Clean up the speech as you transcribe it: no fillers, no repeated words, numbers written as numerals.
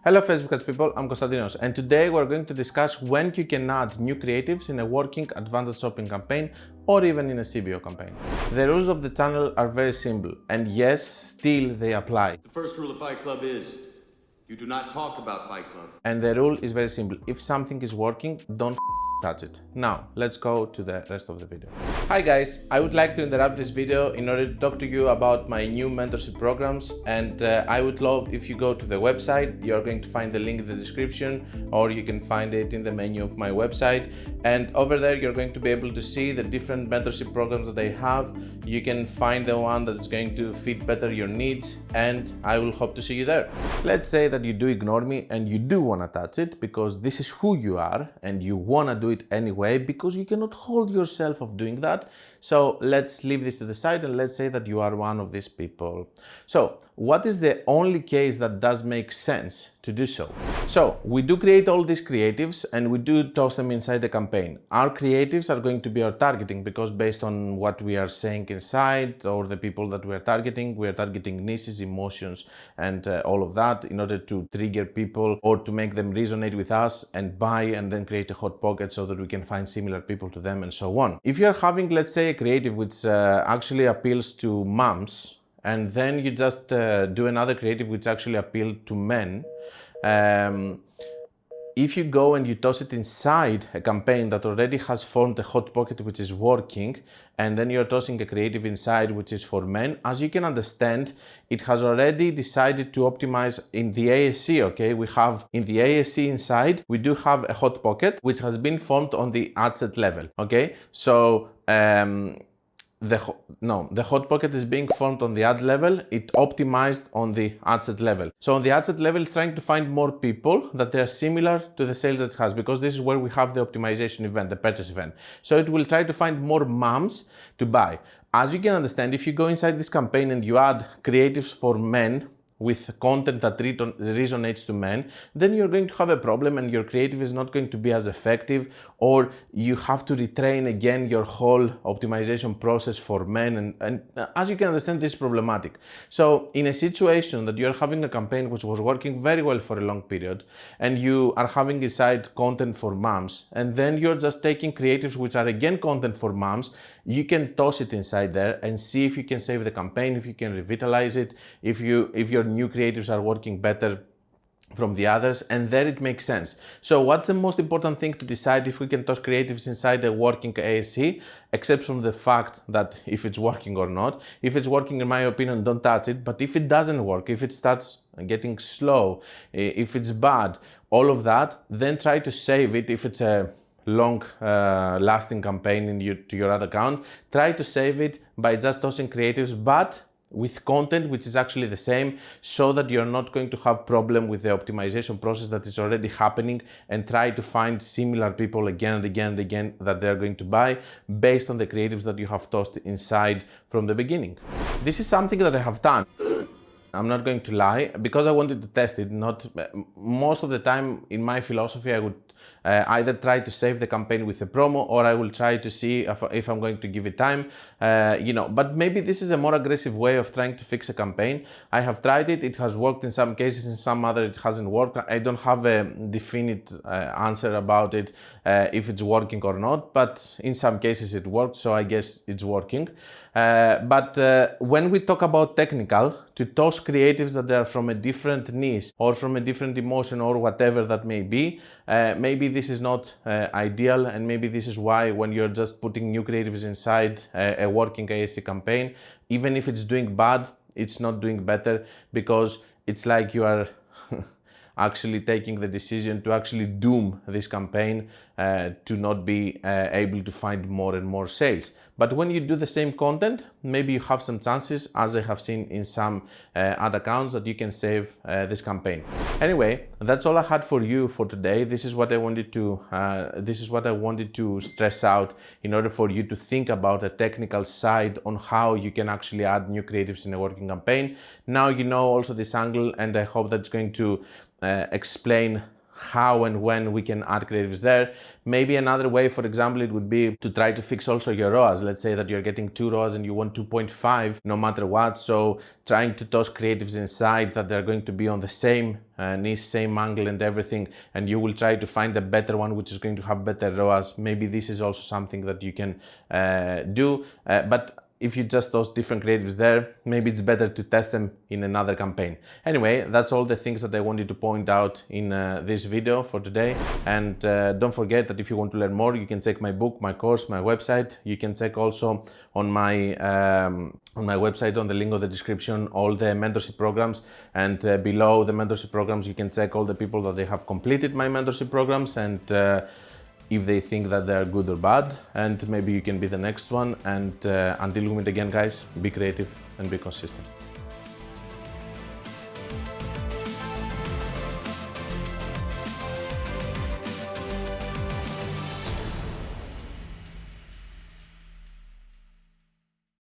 Hello Facebook people, I'm Konstantinos, and today we're going to discuss when you can add new creatives in a working advanced shopping campaign or even in a CBO campaign. The rules of the channel are very simple, and yes, still they apply. The first rule of Fight Club is you do not talk about Fight Club. And the rule is very simple. If something is working, don't touch it. Now, let's go to the rest of the video. Hi guys, I would like to interrupt this video in order to talk to you about my new mentorship programs, and I would love if you go to the website. You're going to find the link in the description, or you can find it in the menu of my website, and over there you're going to be able to see the different mentorship programs that I have. You can find the one that's going to fit better your needs, and I will hope to see you there. Let's say that you do ignore me and you do want to touch it because this is who you are and you want to do it anyway because you cannot hold yourself of doing that. So let's leave this to the side and let's say that you are one of these people. So what is the only case that does make sense to do so? So we do create all these creatives and we do toss them inside the campaign. Our creatives are going to be our targeting because based on what we are saying inside or the people that we are targeting niches, emotions, and all of that in order to trigger people or to make them resonate with us and buy and then create a hot pocket so that we can find similar people to them and so on. If you're having, let's say, a creative which actually appeals to moms, and then you just do another creative which actually appeals to men, if you go and you toss it inside a campaign that already has formed a hot pocket which is working, and then you're tossing a creative inside which is for men, as you can understand, it has already decided to optimize in the ASC, okay? We have in the ASC inside, we do have a hot pocket which has been formed on the ad set level, okay? So, the hot pocket is being formed on the ad level. It optimized on the ad set level. So on the ad set level, it's trying to find more people that they are similar to the sales that it has, because this is where we have the optimization event, the purchase event. So it will try to find more moms to buy. As you can understand, if you go inside this campaign and you add creatives for men with content that resonates to men, then you're going to have a problem and your creative is not going to be as effective, or you have to retrain again your whole optimization process for men, and as you can understand, this is problematic. So in a situation that you're having a campaign which was working very well for a long period and you are having inside content for moms, and then you're just taking creatives which are again content for moms, you can toss it inside there and see if you can save the campaign, if you can revitalize it, if your new creatives are working better from the others, and there it makes sense. So what's the most important thing to decide if we can toss creatives inside a working ASC, except from the fact that if it's working or not. If it's working, in my opinion, don't touch it, but if it doesn't work, if it starts getting slow, if it's bad, all of that, then try to save it. If it's a long lasting campaign to your ad account, try to save it by just tossing creatives, but with content which is actually the same, so that you're not going to have problem with the optimization process that is already happening, and try to find similar people again and again and again that they're going to buy based on the creatives that you have tossed inside from the beginning. This is something that I have done. I'm not going to lie, because I wanted to test it. Not most of the time in my philosophy, I would either try to save the campaign with a promo, or I will try to see if I'm going to give it time, but maybe this is a more aggressive way of trying to fix a campaign. I have tried it, it has worked in some cases, in some other it hasn't worked. I don't have a definite answer about it, if it's working or not, but in some cases it worked, so I guess it's working. But when we talk about technical, to toss creatives that are from a different niche or from a different emotion or whatever that may be, maybe this is not ideal, and maybe this is why when you're just putting new creatives inside a working ASC campaign, even if it's doing bad, it's not doing better, because it's like you are actually taking the decision to actually doom this campaign to not be able to find more and more sales. But when you do the same content, maybe you have some chances, as I have seen in some ad accounts, that you can save this campaign. Anyway, that's all I had for you for today. This is what I wanted to stress out in order for you to think about the technical side on how you can actually add new creatives in a working campaign. Now you know also this angle, and I hope that's going to explain how and when we can add creatives there. Maybe another way, for example, it would be to try to fix also your ROAS. Let's say that you're getting 2 ROAS and you want 2.5 no matter what. So trying to toss creatives inside that they're going to be on the same niche, same angle and everything, and you will try to find a better one which is going to have better ROAS. Maybe this is also something that you can do. But if you just toss different creatives there, maybe it's better to test them in another campaign. Anyway, that's all the things that I wanted to point out in this video for today. And don't forget that if you want to learn more, you can check my book, my course, my website. You can check also on my website, on the link of the description, all the mentorship programs. And below the mentorship programs, you can check all the people that they have completed my mentorship programs, and if they think that they're good or bad, and maybe you can be the next one. And until we meet again, guys, be creative and be consistent.